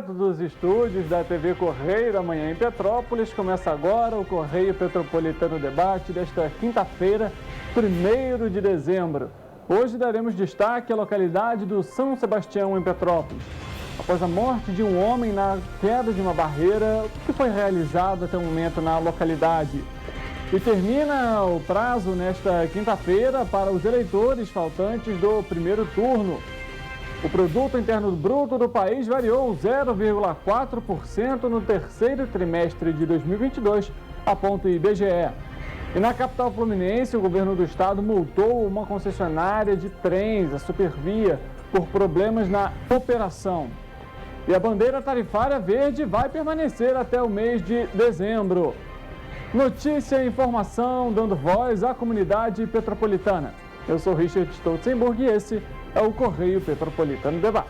Direto dos estúdios da TV Correio da Manhã em Petrópolis, começa agora o Correio Petropolitano Debate desta quinta-feira, 1º de dezembro. Hoje daremos destaque à localidade do São Sebastião em Petrópolis. Após a morte de um homem na queda de uma barreira, o que foi realizado até o momento na localidade? E termina o prazo nesta quinta-feira para os eleitores faltantes do primeiro turno. O Produto Interno Bruto do país variou 0,4% no terceiro trimestre de 2022, aponta o IBGE. E na capital fluminense, o governo do estado multou uma concessionária de trens, a Supervia, por problemas na operação. E a bandeira tarifária verde vai permanecer até o mês de dezembro. Notícia e informação dando voz à comunidade petropolitana. Eu sou Richard Stolzenburg e esse é o Correio Petropolitano Debate.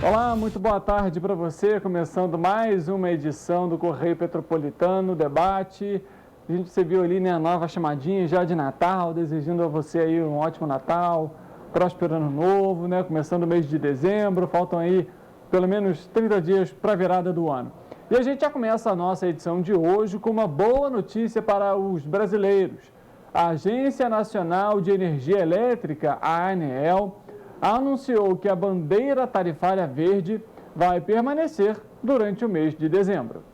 Olá, muito boa tarde para você, começando mais uma edição do Correio Petropolitano Debate. A gente se viu ali, né, a nova chamadinha já de Natal, desejando a você aí um ótimo Natal, próspero ano novo, né, começando o mês de dezembro, faltam aí pelo menos 30 dias para a virada do ano. E a gente já começa a nossa edição de hoje com uma boa notícia para os brasileiros. A Agência Nacional de Energia Elétrica, a ANEEL, anunciou que a bandeira tarifária verde vai permanecer durante o mês de dezembro.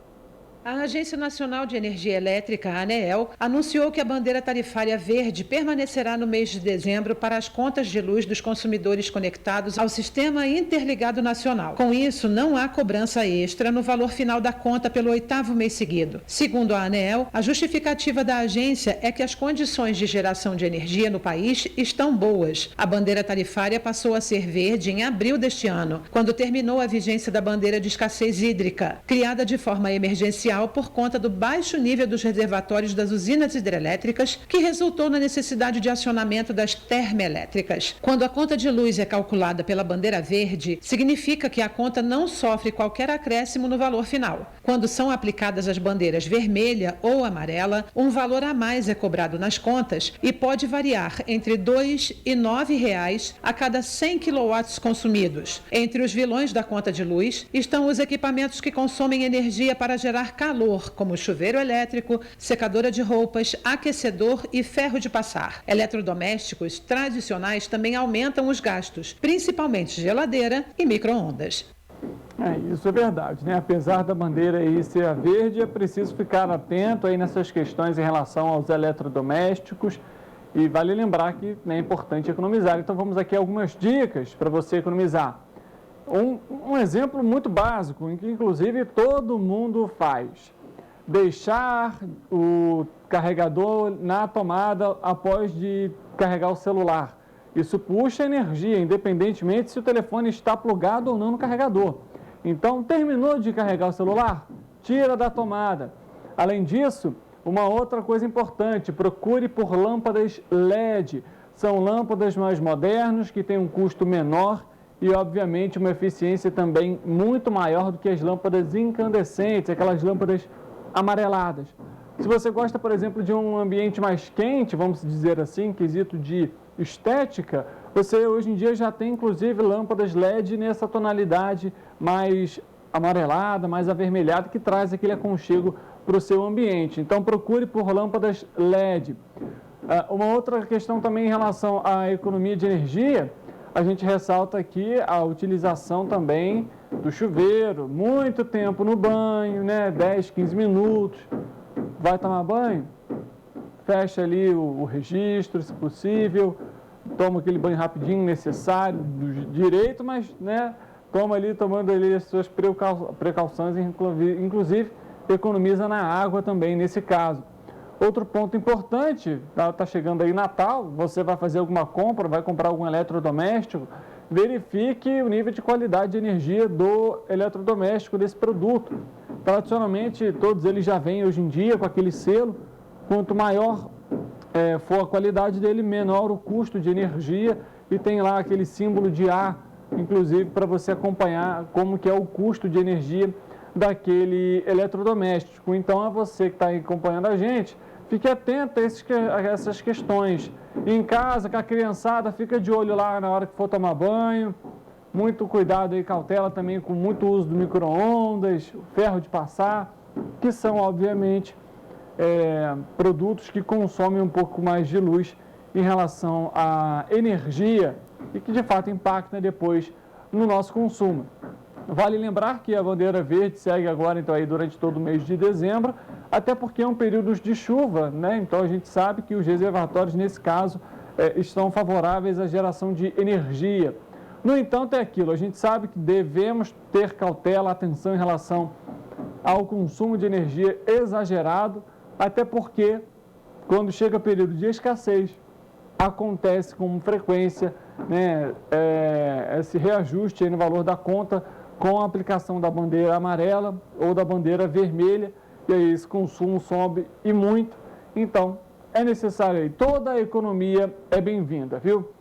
A Agência Nacional de Energia Elétrica, a ANEEL, anunciou que a bandeira tarifária verde permanecerá no mês de dezembro para as contas de luz dos consumidores conectados ao Sistema Interligado Nacional. Com isso, não há cobrança extra no valor final da conta pelo 8º mês seguido. Segundo a ANEEL, a justificativa da agência é que as condições de geração de energia no país estão boas. A bandeira tarifária passou a ser verde em abril deste ano, quando terminou a vigência da bandeira de escassez hídrica, criada de forma emergencial por conta do baixo nível dos reservatórios das usinas hidrelétricas, que resultou na necessidade de acionamento das termoelétricas. Quando a conta de luz é calculada pela bandeira verde, significa que a conta não sofre qualquer acréscimo no valor final. Quando são aplicadas as bandeiras vermelha ou amarela, um valor a mais é cobrado nas contas e pode variar entre R$ 2 e R$ 9 a cada 100 kW consumidos. Entre os vilões da conta de luz estão os equipamentos que consomem energia para gerar calor, como chuveiro elétrico, secadora de roupas, aquecedor e ferro de passar. Eletrodomésticos tradicionais também aumentam os gastos, principalmente geladeira e micro-ondas. Isso é verdade, né? Apesar da bandeira aí ser a verde, é preciso ficar atento aí nessas questões em relação aos eletrodomésticos e vale lembrar que é importante economizar. Então vamos aqui a algumas dicas para você economizar. Um exemplo muito básico, em que inclusive todo mundo faz. Deixar o carregador na tomada após de carregar o celular. Isso puxa energia, independentemente se o telefone está plugado ou não no carregador. Então, terminou de carregar o celular? Tira da tomada. Além disso, uma outra coisa importante, procure por lâmpadas LED. São lâmpadas mais modernas, que têm um custo menor e, obviamente, uma eficiência também muito maior do que as lâmpadas incandescentes, aquelas lâmpadas amareladas. Se você gosta, por exemplo, de um ambiente mais quente, vamos dizer assim, quesito de estética, você hoje em dia já tem, inclusive, lâmpadas LED nessa tonalidade mais amarelada, mais avermelhada, que traz aquele aconchego para o seu ambiente. Então, procure por lâmpadas LED. Uma outra questão também em relação à economia de energia, a gente ressalta aqui a utilização também do chuveiro, muito tempo no banho, né? 10, 15 minutos, vai tomar banho, fecha ali o registro, se possível, toma aquele banho rapidinho necessário, do direito, mas, né, tomando ali as suas precauções, inclusive economiza na água também nesse caso. Outro ponto importante, está chegando aí Natal, você vai fazer alguma compra, vai comprar algum eletrodoméstico, verifique o nível de qualidade de energia do eletrodoméstico desse produto. Tradicionalmente, todos eles já vêm hoje em dia com aquele selo, quanto maior for a qualidade dele, menor o custo de energia e tem lá aquele símbolo de A inclusive para você acompanhar como que é o custo de energia daquele eletrodoméstico. Então, a você que está acompanhando a gente, fique atento a essas questões. Em casa, com a criançada, fica de olho lá na hora que for tomar banho. Muito cuidado e cautela também com muito uso do micro-ondas, ferro de passar, que são, obviamente, produtos que consomem um pouco mais de luz em relação à energia e que, de fato, impactam depois no nosso consumo. Vale lembrar que a bandeira verde segue agora, então, aí durante todo o mês de dezembro, até porque é um período de chuva, né? Então, a gente sabe que os reservatórios, nesse caso, estão favoráveis à geração de energia. No entanto, é aquilo, a gente sabe que devemos ter cautela, atenção em relação ao consumo de energia exagerado, até porque, quando chega o período de escassez, acontece com frequência, né, esse reajuste aí no valor da conta, com a aplicação da bandeira amarela ou da bandeira vermelha, e aí esse consumo sobe e muito. Então, é necessário aí, toda a economia é bem-vinda, viu?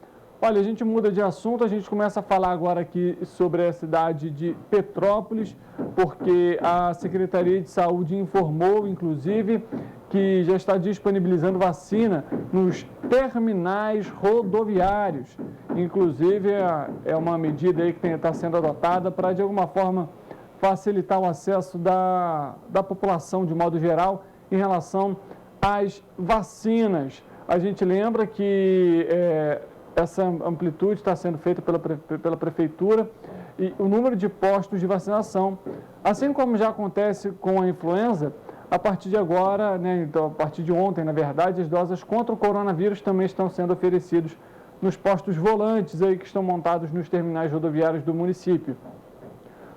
Olha, a gente muda de assunto, a gente começa a falar agora aqui sobre a cidade de Petrópolis, porque a Secretaria de Saúde informou, inclusive, que já está disponibilizando vacina nos terminais rodoviários. Inclusive, é uma medida aí que está sendo adotada para, de alguma forma, facilitar o acesso da população, de modo geral, em relação às vacinas. A gente lembra que essa amplitude está sendo feita pela Prefeitura e o número de postos de vacinação, assim como já acontece com a influenza, a partir de agora, né, então, a partir de ontem, na verdade, as doses contra o coronavírus também estão sendo oferecidos nos postos volantes aí que estão montados nos terminais rodoviários do município.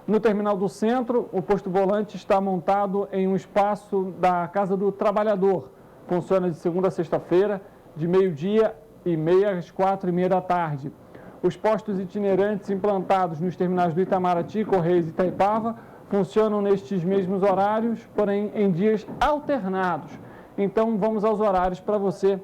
No terminal do centro, o posto volante está montado em um espaço da Casa do Trabalhador. Funciona de segunda a sexta-feira, de meio-dia e meia às 4h30 da tarde. Os postos itinerantes implantados nos terminais do Itamaraty, Correios e Itaipava funcionam nestes mesmos horários, porém em dias alternados. Então, vamos aos horários para você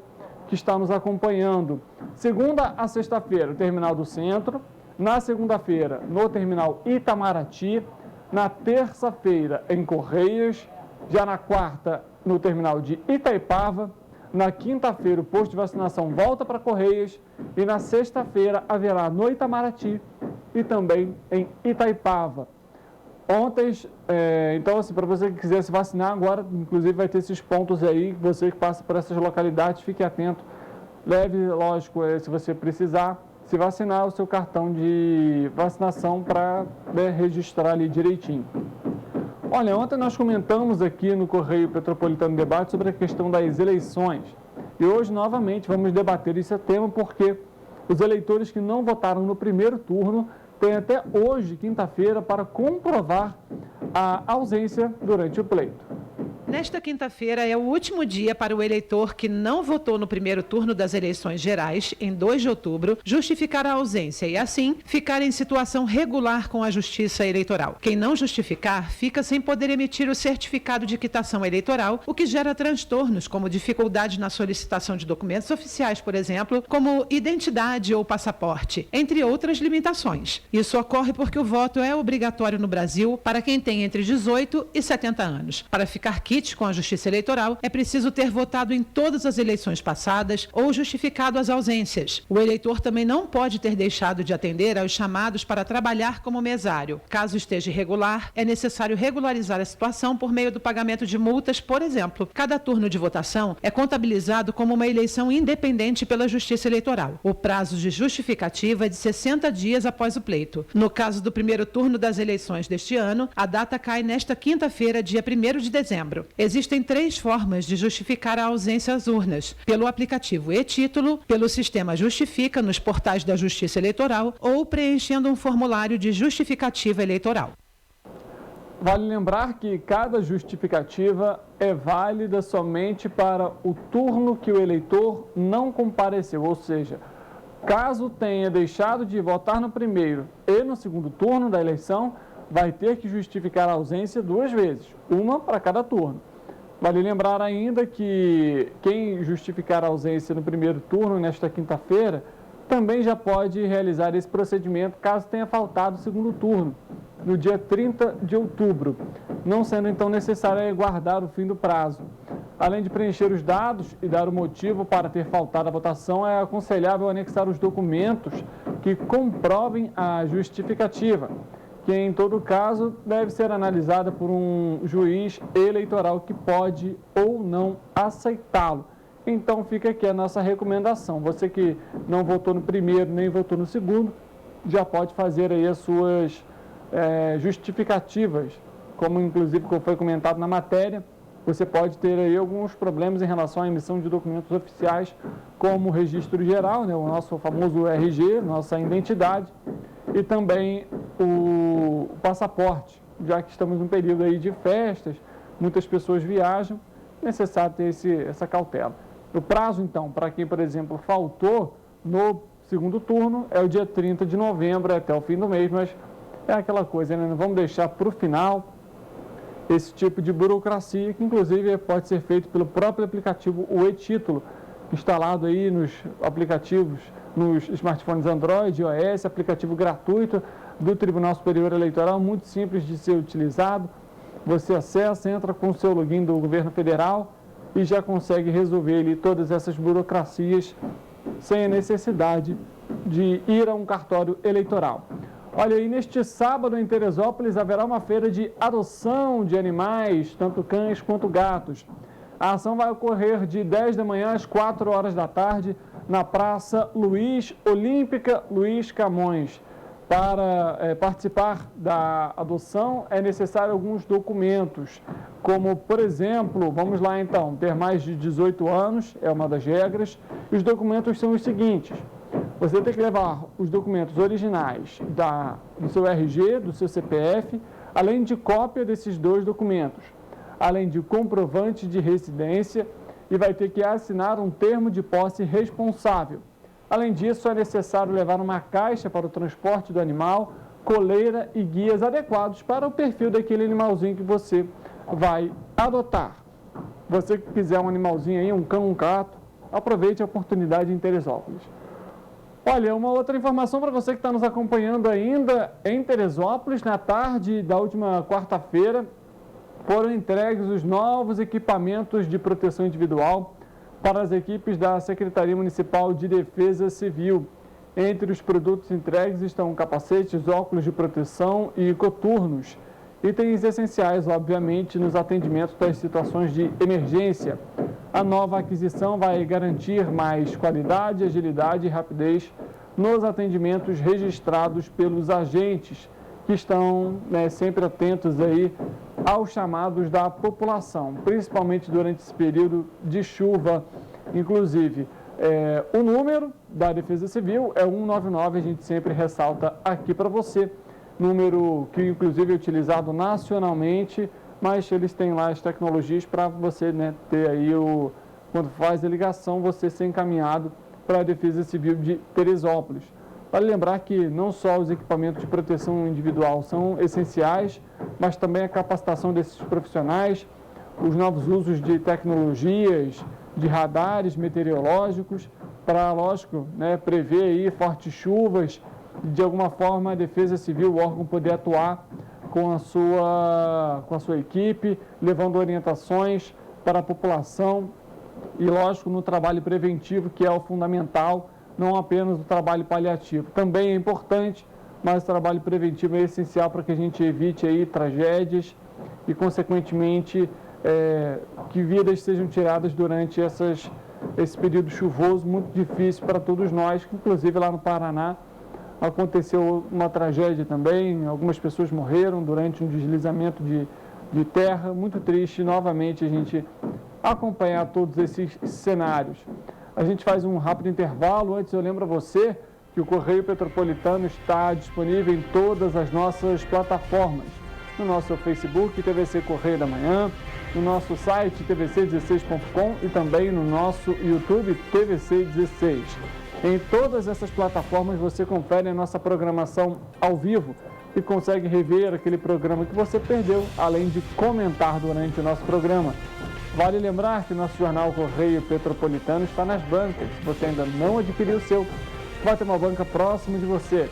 que está nos acompanhando. Segunda a sexta-feira, o terminal do centro. Na segunda-feira, no terminal Itamaraty. Na terça-feira, em Correios. Já na quarta, no terminal de Itaipava. Na quinta-feira, o posto de vacinação volta para Correios. E na sexta-feira, haverá no Itamaraty e também em Itaipava. Ontem, então, assim, para você que quiser se vacinar agora, inclusive vai ter esses pontos aí, você que passa por essas localidades, fique atento, leve, lógico, se você precisar, se vacinar o seu cartão de vacinação para registrar ali direitinho. Olha, ontem nós comentamos aqui no Correio Petropolitano Debate sobre a questão das eleições. E hoje, novamente, vamos debater esse tema porque os eleitores que não votaram no primeiro turno têm até hoje, quinta-feira, para comprovar a ausência durante o pleito. Nesta quinta-feira é o último dia para o eleitor que não votou no primeiro turno das eleições gerais, em 2 de outubro, justificar a ausência e, assim, ficar em situação regular com a Justiça Eleitoral. Quem não justificar fica sem poder emitir o certificado de quitação eleitoral, o que gera transtornos, como dificuldade na solicitação de documentos oficiais, por exemplo, como identidade ou passaporte, entre outras limitações. Isso ocorre porque o voto é obrigatório no Brasil para quem tem entre 18 e 70 anos. Para ficar quite com a Justiça Eleitoral, é preciso ter votado em todas as eleições passadas ou justificado as ausências. O eleitor também não pode ter deixado de atender aos chamados para trabalhar como mesário. Caso esteja irregular, é necessário regularizar a situação por meio do pagamento de multas, por exemplo. Cada turno de votação é contabilizado como uma eleição independente pela Justiça Eleitoral. O prazo de justificativa é de 60 dias após o pleito. No caso do primeiro turno das eleições deste ano, a data cai nesta quinta-feira, dia 1º de dezembro. Existem 3 formas de justificar a ausência às urnas: pelo aplicativo e-Título, pelo sistema Justifica nos portais da Justiça Eleitoral ou preenchendo um formulário de justificativa eleitoral. Vale lembrar que cada justificativa é válida somente para o turno que o eleitor não compareceu, ou seja, caso tenha deixado de votar no primeiro e no segundo turno da eleição, vai ter que justificar a ausência 2 vezes, uma para cada turno. Vale lembrar ainda que quem justificar a ausência no primeiro turno, nesta quinta-feira, também já pode realizar esse procedimento caso tenha faltado o segundo turno, no dia 30 de outubro, não sendo então necessário aguardar o fim do prazo. Além de preencher os dados e dar o motivo para ter faltado a votação, é aconselhável anexar os documentos que comprovem a justificativa, que em todo caso deve ser analisada por um juiz eleitoral que pode ou não aceitá-lo. Então fica aqui a nossa recomendação. Você que não votou no primeiro nem votou no segundo, já pode fazer aí as suas justificativas, como inclusive foi comentado na matéria. Você pode ter aí alguns problemas em relação à emissão de documentos oficiais, como o registro geral, né, o nosso famoso RG, nossa identidade, e também o passaporte, já que estamos num período aí de festas, muitas pessoas viajam, é necessário ter essa cautela. O prazo, então, para quem, por exemplo, faltou no segundo turno, é o dia 30 de novembro, até o fim do mês, mas é aquela coisa, né? Não vamos deixar para o final esse tipo de burocracia, que inclusive pode ser feito pelo próprio aplicativo, o e-Título, instalado aí nos aplicativos, nos smartphones Android, iOS, aplicativo gratuito do Tribunal Superior Eleitoral, muito simples de ser utilizado. Você acessa, entra com o seu login do governo federal e já consegue resolver ali todas essas burocracias sem a necessidade de ir a um cartório eleitoral. Olha, aí neste sábado em Teresópolis haverá uma feira de adoção de animais, tanto cães quanto gatos. A ação vai ocorrer de 10 da manhã às 4 horas da tarde na Praça Luiz Olímpica Luiz Camões. Para participar da adoção é necessário alguns documentos, como, por exemplo, vamos lá então, ter mais de 18 anos, é uma das regras. E os documentos são os seguintes: você tem que levar os documentos originais do seu RG, do seu CPF, além de cópia desses dois documentos, além de comprovante de residência, e vai ter que assinar um termo de posse responsável. Além disso, é necessário levar uma caixa para o transporte do animal, coleira e guias adequados para o perfil daquele animalzinho que você vai adotar. Você que quiser um animalzinho aí, um cão, um gato, aproveite a oportunidade em Teresópolis. Olha, uma outra informação para você que está nos acompanhando ainda em Teresópolis, na tarde da última quarta-feira, foram entregues os novos equipamentos de proteção individual para as equipes da Secretaria Municipal de Defesa Civil. Entre os produtos entregues estão capacetes, óculos de proteção e coturnos. Itens essenciais, obviamente, nos atendimentos das situações de emergência. A nova aquisição vai garantir mais qualidade, agilidade e rapidez nos atendimentos registrados pelos agentes, que estão sempre atentos aí aos chamados da população, principalmente durante esse período de chuva. Inclusive, o número da Defesa Civil é 199, a gente sempre ressalta aqui para você, número que inclusive é utilizado nacionalmente, mas eles têm lá as tecnologias para você ter aí, quando faz a ligação, você ser encaminhado para a Defesa Civil de Teresópolis. Vale lembrar que não só os equipamentos de proteção individual são essenciais, mas também a capacitação desses profissionais, os novos usos de tecnologias, de radares meteorológicos, para, lógico, prever aí fortes chuvas, e de alguma forma a Defesa Civil, o órgão, poder atuar com a sua equipe, levando orientações para a população e, lógico, no trabalho preventivo, que é o fundamental, não apenas o trabalho paliativo. Também é importante, mas o trabalho preventivo é essencial para que a gente evite aí tragédias e, consequentemente, que vidas sejam tiradas durante esse período chuvoso, muito difícil para todos nós, que inclusive lá no Paraná aconteceu uma tragédia também, algumas pessoas morreram durante um deslizamento de terra, muito triste. Novamente a gente acompanhar todos esses cenários. A gente faz um rápido intervalo. Antes eu lembro a você que o Correio Petropolitano está disponível em todas as nossas plataformas, no nosso Facebook, TVC Correio da Manhã, no nosso site tvc16.com e também no nosso YouTube, TVC16. Em todas essas plataformas você confere a nossa programação ao vivo e consegue rever aquele programa que você perdeu, além de comentar durante o nosso programa. Vale lembrar que nosso jornal Correio Petropolitano está nas bancas. Se você ainda não adquiriu o seu, vai ter uma banca próximo de você.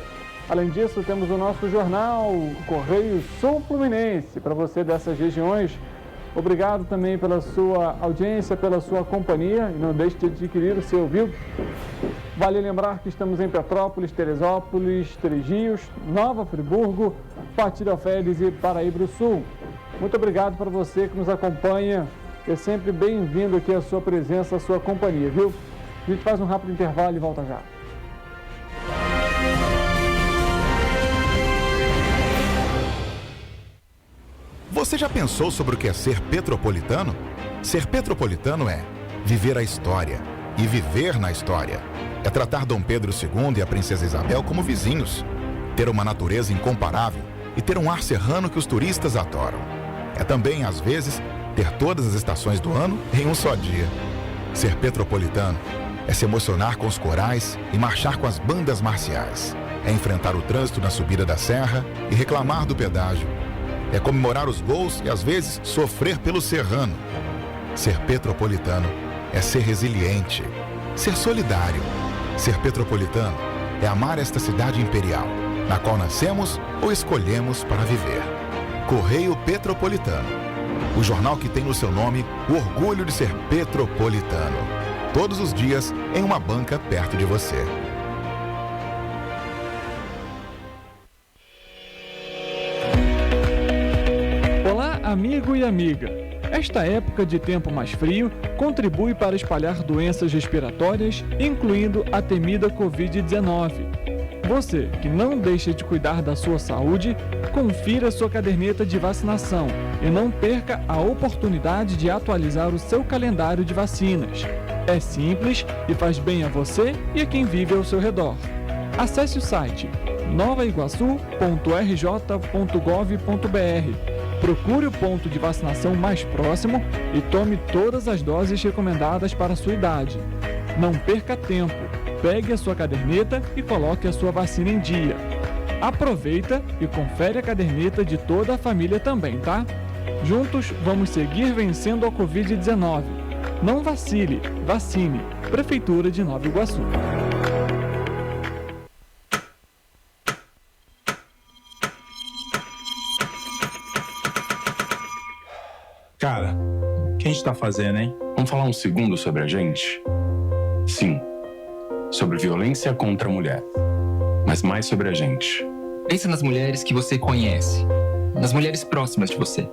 Além disso, temos o nosso jornal, o Correio Sul Fluminense, para você dessas regiões. Obrigado também pela sua audiência, pela sua companhia e não deixe de adquirir o seu, viu? Vale lembrar que estamos em Petrópolis, Teresópolis, Três Rios, Nova Friburgo, Patirofélis e Paraíba do Sul. Muito obrigado para você que nos acompanha. É sempre bem-vindo aqui a sua presença, a sua companhia, viu? A gente faz um rápido intervalo e volta já. Você já pensou sobre o que é ser petropolitano? Ser petropolitano é viver a história e viver na história. É tratar Dom Pedro II e a Princesa Isabel como vizinhos. Ter uma natureza incomparável e ter um ar serrano que os turistas adoram. É também, às vezes, ter todas as estações do ano em um só dia. Ser petropolitano é se emocionar com os corais e marchar com as bandas marciais. É enfrentar o trânsito na subida da serra e reclamar do pedágio. É comemorar os gols e, às vezes, sofrer pelo serrano. Ser petropolitano é ser resiliente, ser solidário. Ser petropolitano é amar esta cidade imperial, na qual nascemos ou escolhemos para viver. Correio Petropolitano, o jornal que tem no seu nome o orgulho de ser petropolitano. Todos os dias em uma banca perto de você. Olá, amigo e amiga. Esta época de tempo mais frio contribui para espalhar doenças respiratórias, incluindo a temida Covid-19. Você que não deixa de cuidar da sua saúde, confira sua caderneta de vacinação e não perca a oportunidade de atualizar o seu calendário de vacinas. É simples e faz bem a você e a quem vive ao seu redor. Acesse o site novaiguaçu.rj.gov.br. Procure o ponto de vacinação mais próximo e tome todas as doses recomendadas para a sua idade. Não perca tempo, pegue a sua caderneta e coloque a sua vacina em dia. Aproveita e confere a caderneta de toda a família também, tá? Juntos vamos seguir vencendo a Covid-19. Não vacile, vacine. Prefeitura de Nova Iguaçu. Cara, o que a gente tá fazendo, hein? Vamos falar um segundo sobre a gente? Sim, sobre violência contra a mulher, mas mais sobre a gente. Pensa nas mulheres que você conhece, nas mulheres próximas de você.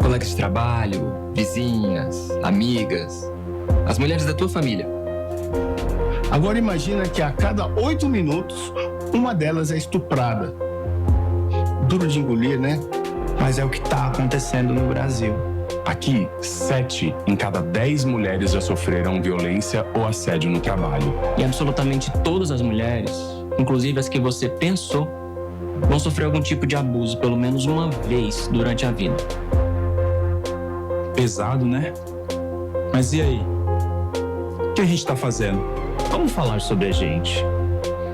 Colegas de trabalho, vizinhas, amigas, as mulheres da tua família. Agora imagina que a cada 8 minutos, uma delas é estuprada. Duro de engolir, né? Mas é o que tá acontecendo no Brasil. Aqui, 7 em cada 10 mulheres já sofreram violência ou assédio no trabalho. E absolutamente todas as mulheres, inclusive as que você pensou, vão sofrer algum tipo de abuso pelo menos uma vez durante a vida. Pesado, né? Mas e aí? O que a gente tá fazendo? Vamos falar sobre a gente.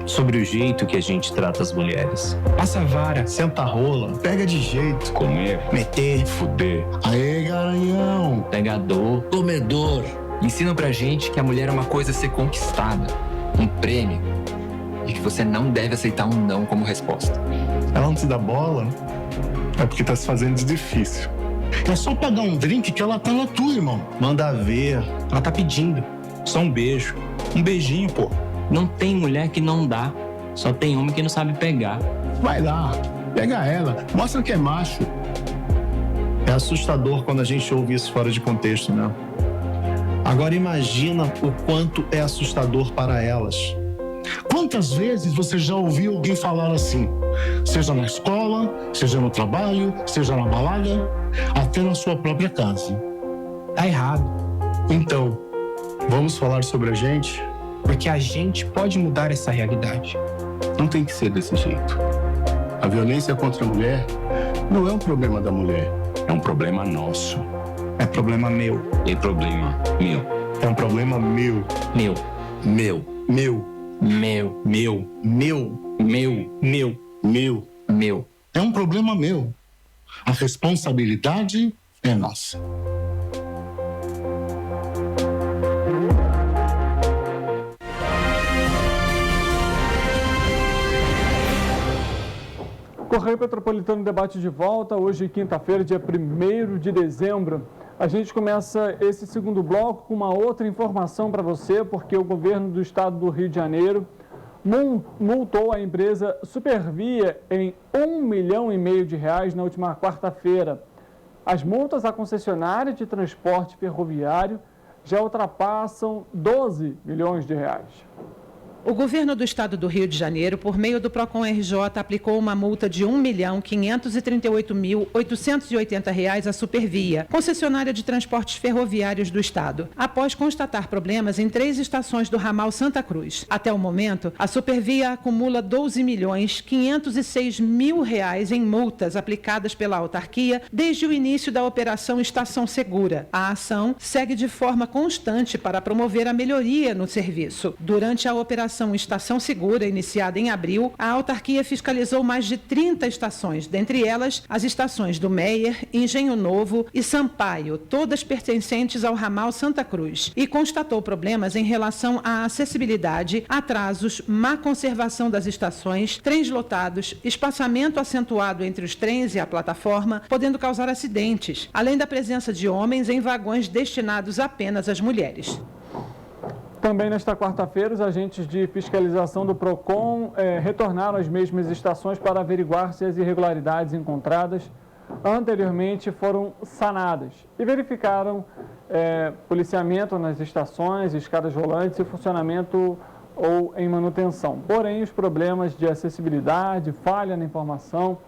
Sobre o jeito que a gente trata as mulheres. Passa a vara, senta a rola, pega de jeito. Comer, Meter. fuder. Aê, garanhão. Pegador, Comedor. Ensinam pra gente que a mulher é uma coisa a ser conquistada, um prêmio, e que você não deve aceitar um não como resposta. Ela não te dá bola, é porque tá se fazendo de difícil. É só pagar um drink que ela tá na tua, irmão. Manda ver. Ela tá pedindo. Só um beijo. Um beijinho, pô. não tem mulher que não dá, só tem homem que não sabe pegar. Vai lá, pega ela, mostra que é macho. É assustador quando a gente ouve isso fora de contexto, né? Agora imagina o quanto é assustador para elas. Quantas vezes você já ouviu alguém falar assim? Seja na escola, seja no trabalho, seja na balada, até na sua própria casa. Tá errado. Então, vamos falar sobre a gente? Porque a gente pode mudar essa realidade. Não tem que ser desse jeito. A violência contra a mulher não é um problema da mulher. É um problema nosso. É problema meu. É problema meu. É um problema meu. Meu. Meu. Meu. Meu. Meu. Meu. Meu. Meu. Meu. Meu. É um problema meu. A responsabilidade é nossa. Correio Petropolitano debate de volta, hoje quinta-feira, dia 1º de dezembro. A gente começa esse segundo bloco com uma outra informação para você, porque o governo do estado do Rio de Janeiro multou a empresa Supervia em R$1,5 milhão na última quarta-feira. As multas à concessionária de transporte ferroviário já ultrapassam R$12 milhões. O governo do estado do Rio de Janeiro, por meio do Procon RJ, aplicou uma multa de R$1.538.880 à Supervia, concessionária de transportes ferroviários do estado, após constatar problemas em 3 estações do ramal Santa Cruz. Até o momento, a Supervia acumula R$12.506.000 em multas aplicadas pela autarquia desde o início da Operação Estação Segura. A ação segue de forma constante para promover a melhoria no serviço. Durante a Operação Estação Segura, iniciada em abril, a autarquia fiscalizou mais de 30 estações, dentre elas as estações do Meier, Engenho Novo e Sampaio, todas pertencentes ao ramal Santa Cruz, e constatou problemas em relação à acessibilidade, atrasos, má conservação das estações, trens lotados, espaçamento acentuado entre os trens e a plataforma, podendo causar acidentes, além da presença de homens em vagões destinados apenas às mulheres. Também nesta quarta-feira, os agentes de fiscalização do PROCON retornaram às mesmas estações para averiguar se as irregularidades encontradas anteriormente foram sanadas e verificaram policiamento nas estações, escadas rolantes e funcionamento ou em manutenção. Porém, os problemas de acessibilidade, falha na informação,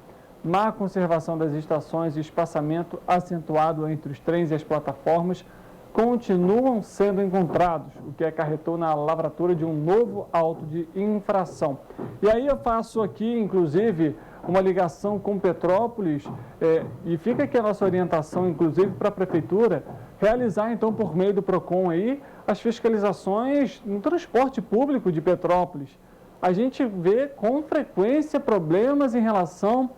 má conservação das estações e espaçamento acentuado entre os trens e as plataformas continuam sendo encontrados, o que acarretou na lavratura de um novo auto de infração. E aí eu faço aqui, inclusive, uma ligação com Petrópolis e fica aqui a nossa orientação, inclusive, para a Prefeitura realizar, então, por meio do PROCON aí, as fiscalizações no transporte público de Petrópolis. A gente vê com frequência problemas em relação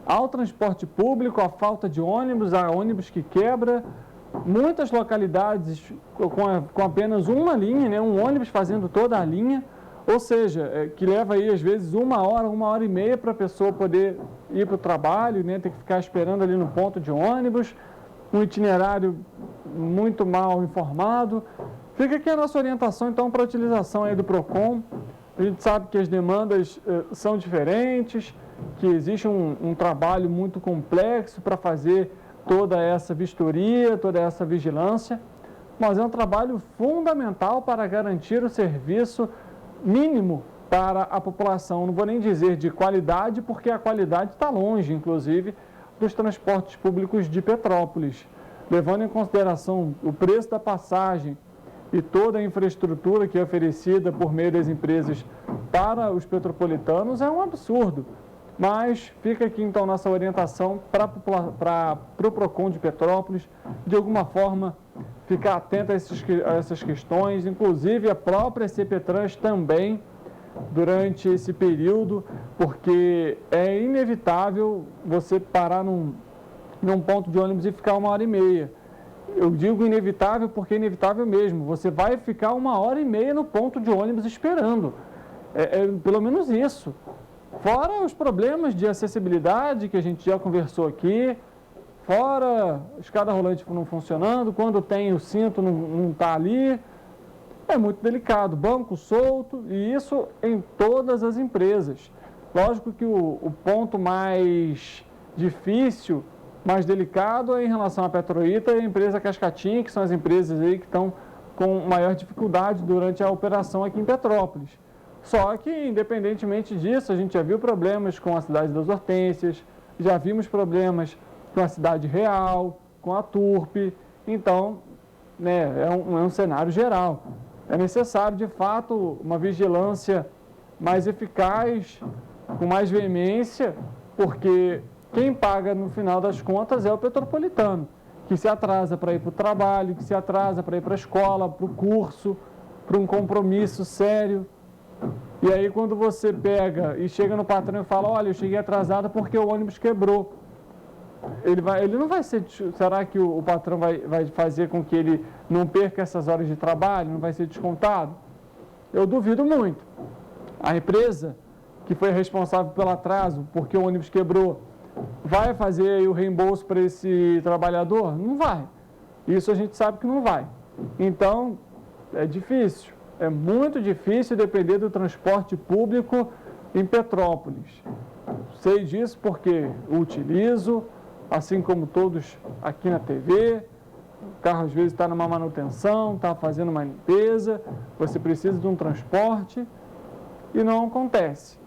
ao transporte público, a falta de ônibus, a ônibus que quebra. Muitas localidades com apenas uma linha, né, um ônibus fazendo toda a linha, ou seja, que leva aí às vezes 1 hora, 1h30 para a pessoa poder ir para o trabalho, né, ter que ficar esperando ali no ponto de ônibus, um itinerário muito mal informado. Fica aqui a nossa orientação então para a utilização aí do PROCON. A gente sabe que as demandas são diferentes, que existe um trabalho muito complexo para fazer toda essa vistoria, toda essa vigilância, mas é um trabalho fundamental para garantir o serviço mínimo para a população. Não vou nem dizer de qualidade, porque a qualidade está longe, inclusive, dos transportes públicos de Petrópolis. Levando em consideração o preço da passagem e toda a infraestrutura que é oferecida por meio das empresas para os petropolitanos, é um absurdo. Mas fica aqui então nossa orientação para o PROCON de Petrópolis, de alguma forma ficar atento a essas questões, inclusive a própria CPTrans também durante esse período, porque é inevitável você parar num ponto de ônibus e ficar 1h30. Eu digo inevitável porque é inevitável mesmo, você vai ficar 1h30 no ponto de ônibus esperando, pelo menos isso. Fora os problemas de acessibilidade que a gente já conversou aqui, fora a escada rolante não funcionando, quando tem o cinto não está ali, é muito delicado, banco solto, e isso em todas as empresas. Lógico que o ponto mais difícil, mais delicado é em relação à Petroita e a empresa Cascatinha, que são as empresas aí que estão com maior dificuldade durante a operação aqui em Petrópolis. Só que, independentemente disso, a gente já viu problemas com a cidade das Hortênsias, já vimos problemas com a cidade real, com a Turpe. Então, né, é um cenário geral. É necessário, de fato, uma vigilância mais eficaz, com mais veemência, porque quem paga, no final das contas, é o petropolitano, que se atrasa para ir para o trabalho, que se atrasa para ir para a escola, para o curso, para um compromisso sério. E aí quando você pega e chega no patrão e fala, olha, eu cheguei atrasado porque o ônibus quebrou. Ele não vai ser, será que o patrão vai fazer com que ele não perca essas horas de trabalho, não vai ser descontado? Eu duvido muito. A empresa que foi responsável pelo atraso, porque o ônibus quebrou, vai fazer aí o reembolso para esse trabalhador? Não vai. Isso a gente sabe que não vai. Então, é difícil, é muito difícil depender do transporte público em Petrópolis. Sei disso porque o utilizo, assim como todos aqui na TV. O carro às vezes está numa manutenção, está fazendo uma limpeza, você precisa de um transporte e não acontece.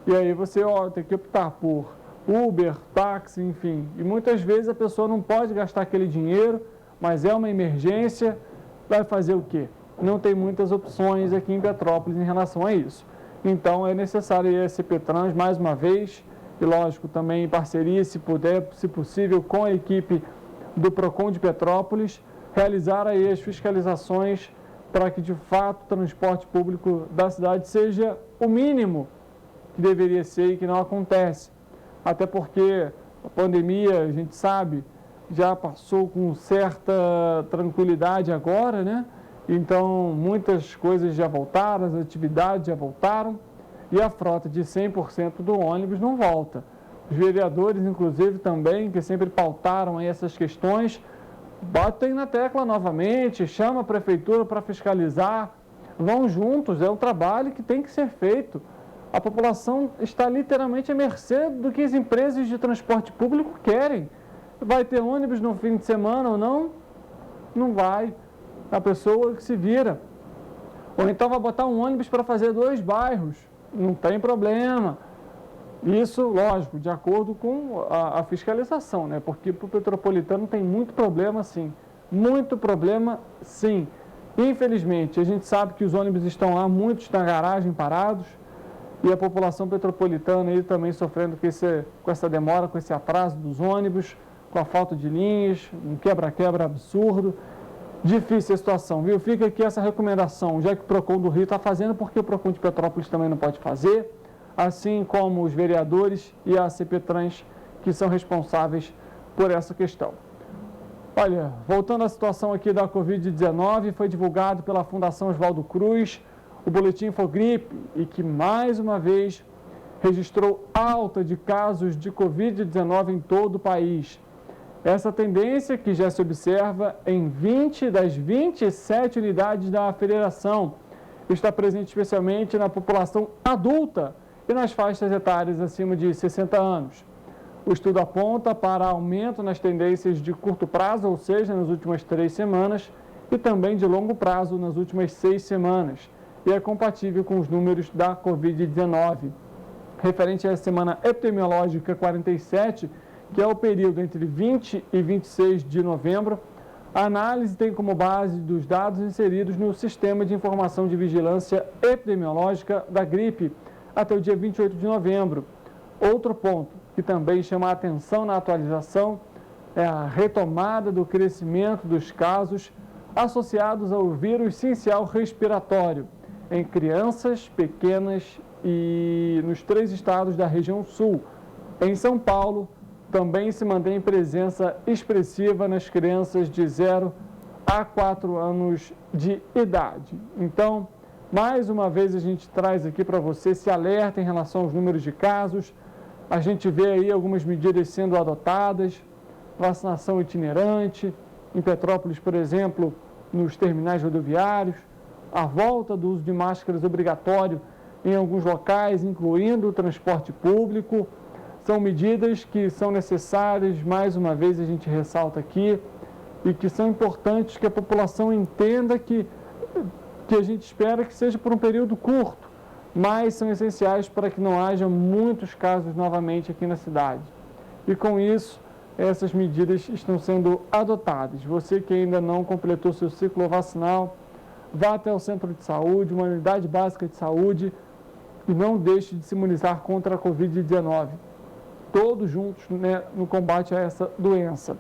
E aí você tem que optar por Uber, táxi, enfim. E muitas vezes a pessoa não pode gastar aquele dinheiro, mas é uma emergência, vai fazer o quê? Não tem muitas opções aqui em Petrópolis em relação a isso. Então é necessário a CPTrans mais uma vez, e lógico também em parceria, se puder, se possível, com a equipe do Procon de Petrópolis, realizar aí as fiscalizações para que de fato o transporte público da cidade seja o mínimo que deveria ser e que não acontece. Até porque a pandemia, a gente sabe, já passou com certa tranquilidade agora, né? Então, muitas coisas já voltaram, as atividades já voltaram e a frota de 100% do ônibus não volta. Os vereadores, inclusive, também, que sempre pautaram aí essas questões, batem na tecla novamente, chamam a prefeitura para fiscalizar, vão juntos, é um trabalho que tem que ser feito. A população está literalmente à mercê do que as empresas de transporte público querem. Vai ter ônibus no fim de semana ou não? Não vai. A pessoa que se vira. Ou então vai botar um ônibus para fazer 2 bairros. Não tem problema. Isso, lógico, de acordo com a fiscalização, né? Porque para o Petropolitano tem muito problema, sim. Muito problema, sim. Infelizmente, a gente sabe que os ônibus estão lá, muitos na garagem parados, e a população petropolitana aí também sofrendo com essa demora, com esse atraso dos ônibus, com a falta de linhas, um quebra-quebra absurdo. Difícil a situação, viu? Fica aqui essa recomendação, já que o Procon do Rio está fazendo, porque o Procon de Petrópolis também não pode fazer, assim como os vereadores e a CPTrans, que são responsáveis por essa questão. Olha, voltando à situação aqui da Covid-19, foi divulgado pela Fundação Oswaldo Cruz o boletim Infogripe e que, mais uma vez, registrou alta de casos de Covid-19 em todo o país. Essa tendência, que já se observa em 20 das 27 unidades da federação, está presente especialmente na população adulta e nas faixas etárias acima de 60 anos. O estudo aponta para aumento nas tendências de curto prazo, ou seja, nas últimas 3 semanas, e também de longo prazo nas últimas 6 semanas, e é compatível com os números da Covid-19. Referente à semana epidemiológica 47, que é o período entre 20 e 26 de novembro, a análise tem como base dos dados inseridos no Sistema de Informação de Vigilância Epidemiológica da Gripe, até o dia 28 de novembro. Outro ponto que também chama a atenção na atualização é a retomada do crescimento dos casos associados ao vírus sincial respiratório em crianças pequenas e nos 3 estados da região sul. Em São Paulo, também se mantém presença expressiva nas crianças de 0 a 4 anos de idade. Então, mais uma vez a gente traz aqui para você esse alerta em relação aos números de casos. A gente vê aí algumas medidas sendo adotadas, vacinação itinerante, em Petrópolis, por exemplo, nos terminais rodoviários, a volta do uso de máscaras obrigatório em alguns locais, incluindo o transporte público. São medidas que são necessárias, mais uma vez a gente ressalta aqui, e que são importantes que a população entenda que a gente espera que seja por um período curto, mas são essenciais para que não haja muitos casos novamente aqui na cidade. E com isso, essas medidas estão sendo adotadas. Você que ainda não completou seu ciclo vacinal, vá até o centro de saúde, uma unidade básica de saúde, e não deixe de se imunizar contra a Covid-19. Todos juntos, né, no combate a essa doença.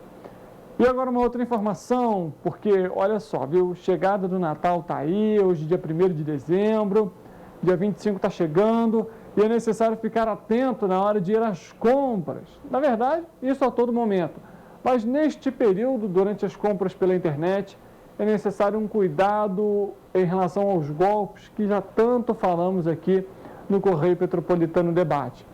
E agora uma outra informação, porque olha só, viu, chegada do Natal está aí, hoje dia 1º de dezembro, dia 25 está chegando, e é necessário ficar atento na hora de ir às compras. Na verdade, isso a todo momento. Mas neste período, durante as compras pela internet, é necessário um cuidado em relação aos golpes que já tanto falamos aqui no Correio Petropolitano Debate.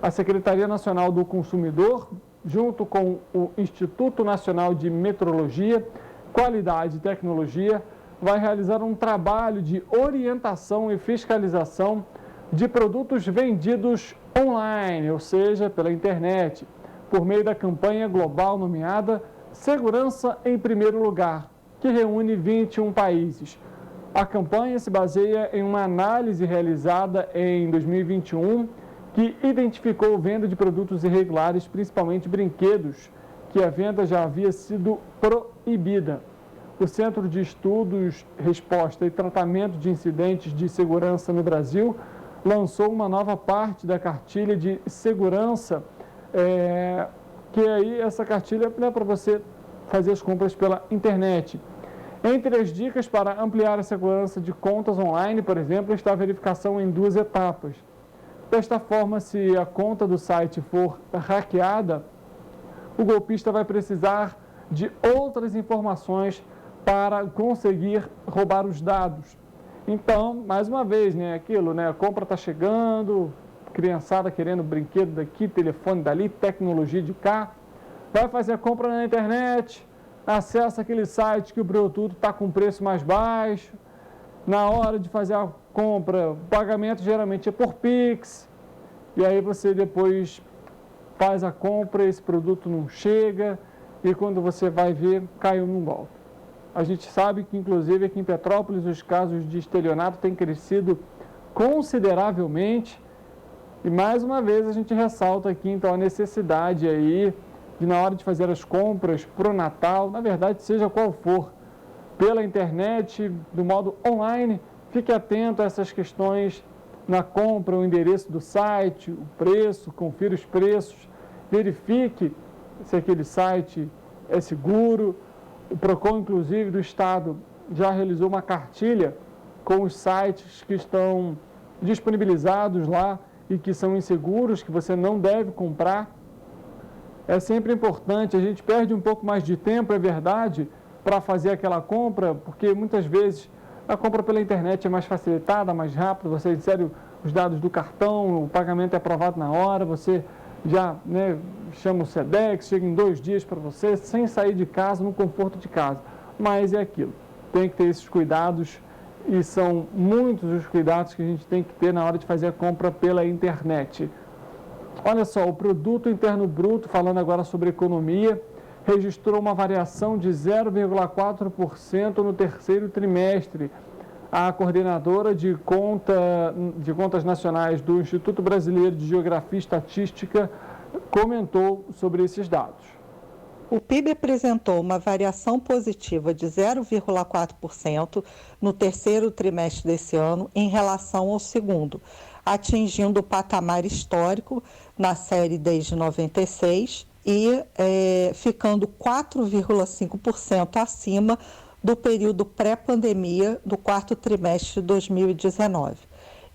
A Secretaria Nacional do Consumidor, junto com o Instituto Nacional de Metrologia, Qualidade e Tecnologia, vai realizar um trabalho de orientação e fiscalização de produtos vendidos online, ou seja, pela internet, por meio da campanha global nomeada Segurança em Primeiro Lugar, que reúne 21 países. A campanha se baseia em uma análise realizada em 2021 que identificou venda de produtos irregulares, principalmente brinquedos, que a venda já havia sido proibida. O Centro de Estudos, Resposta e Tratamento de Incidentes de Segurança no Brasil lançou uma nova parte da cartilha de segurança, que aí essa cartilha é para você fazer as compras pela internet. Entre as dicas para ampliar a segurança de contas online, por exemplo, está a verificação em 2 etapas. Desta forma, se a conta do site for hackeada, o golpista vai precisar de outras informações para conseguir roubar os dados. Então, mais uma vez, a compra está chegando, criançada querendo brinquedo daqui, telefone dali, tecnologia de cá, vai fazer a compra na internet, acessa aquele site que o produto está com preço mais baixo, na hora de fazer a compra, o pagamento geralmente é por Pix, e aí você depois faz a compra, esse produto não chega, e quando você vai ver, caiu num golpe. A gente sabe que, inclusive, aqui em Petrópolis, os casos de estelionato têm crescido consideravelmente. E, mais uma vez, a gente ressalta aqui, então, a necessidade aí de, na hora de fazer as compras para o Natal, na verdade, seja qual for, pela internet, do modo online, fique atento a essas questões na compra, o endereço do site, o preço, confira os preços, verifique se aquele site é seguro. O PROCON, inclusive, do Estado, já realizou uma cartilha com os sites que estão disponibilizados lá e que são inseguros, que você não deve comprar. É sempre importante, a gente perde um pouco mais de tempo, é verdade, para fazer aquela compra, porque muitas vezes a compra pela internet é mais facilitada, mais rápida, você insere os dados do cartão, o pagamento é aprovado na hora, você já chama o SEDEX, chega em 2 dias para você, sem sair de casa, no conforto de casa. Mas é aquilo, tem que ter esses cuidados, e são muitos os cuidados que a gente tem que ter na hora de fazer a compra pela internet. Olha só, o Produto Interno Bruto, falando agora sobre economia, registrou uma variação de 0,4% no terceiro trimestre. A coordenadora de contas nacionais do Instituto Brasileiro de Geografia e Estatística comentou sobre esses dados. O PIB apresentou uma variação positiva de 0,4% no terceiro trimestre desse ano em relação ao segundo, atingindo o patamar histórico na série desde 96 e ficando 4,5% acima do período pré-pandemia do quarto trimestre de 2019.